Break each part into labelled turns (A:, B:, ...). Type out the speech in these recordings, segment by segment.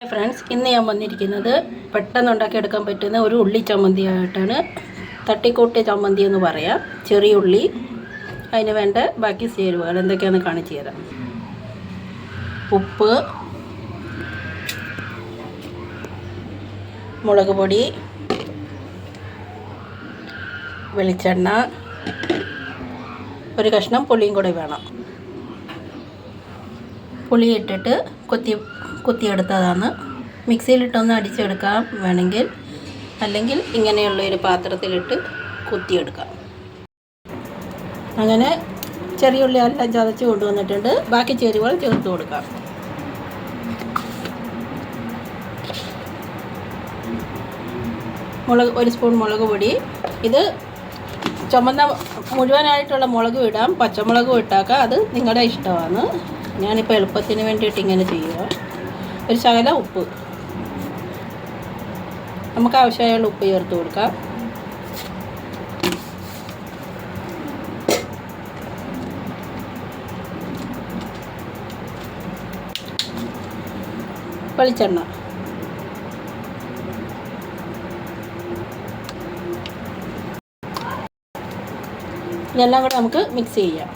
A: Friends, ഇന്ന് ഞാൻ വന്നിരിക്കുന്നത് പെട്ടെന്ന് ഉണ്ടാക്കിയെടുക്കാൻ പറ്റുന്ന ഒരു ഉള്ളി ചമ്മന്തിയായിട്ടാണ്. തട്ടിക്കൂട്ടി ചമ്മന്തി എന്ന് പറയാം. ചെറിയ ഉള്ളി, അതിന് വേണ്ട ബാക്കി ചേരുവകൾ എന്തൊക്കെയാണെന്ന് കാണിച്ചു തരാം. ഉപ്പ്, മുളക് പൊടി, വെളിച്ചെണ്ണ, ഒരു കഷ്ണം പുളിയും കൂടെ വേണം. പുളി ഇട്ടിട്ട് കുത്തിയെടുത്തതാണ്. മിക്സിയിലിട്ടൊന്ന് അടിച്ചെടുക്കാം വേണമെങ്കിൽ, അല്ലെങ്കിൽ ഇങ്ങനെയുള്ള ഒരു പാത്രത്തിലിട്ട് കുത്തിയെടുക്കാം. അങ്ങനെ ചെറിയ ഉള്ളി എല്ലാം ചതച്ച് കൊണ്ടുവന്നിട്ടുണ്ട്. ബാക്കി ചേരുവകൾ ചേർത്ത് കൊടുക്കാം. ഒരു സ്പൂൺ മുളക് പൊടി. ഇത് ചുമന്ന മുഴുവനായിട്ടുള്ള മുളക് ഇടാം, പച്ചമുളകും ഇട്ടാക്കാം, അത് നിങ്ങളുടെ ഇഷ്ടമാണ്. ഞാനിപ്പോൾ എളുപ്പത്തിന് വേണ്ടിയിട്ട് ഇങ്ങനെ ചെയ്യുക. ഒരു ശകലം ഉപ്പ്, നമുക്ക് ആവശ്യമായുള്ള ഉപ്പ് ചേർത്ത് കൊടുക്കാം. വെളിച്ചെണ്ണ, ഇതെല്ലാം കൂടെ നമുക്ക് മിക്സ് ചെയ്യാം.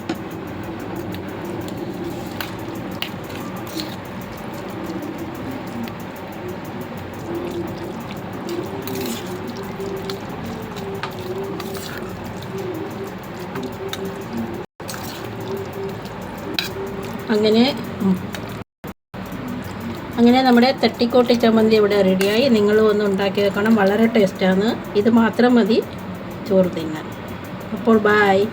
A: അങ്ങനെ നമ്മുടെ തട്ടിക്കോട്ടി ചമ്മന്തി ഇവിടെ റെഡിയായി. നിങ്ങളും ഒന്ന് ഉണ്ടാക്കി വെക്കണം, വളരെ ടേസ്റ്റാണ്. ഇത് മാത്രം മതി ചോറ് തിന്നാൻ. അപ്പോൾ ബായ്.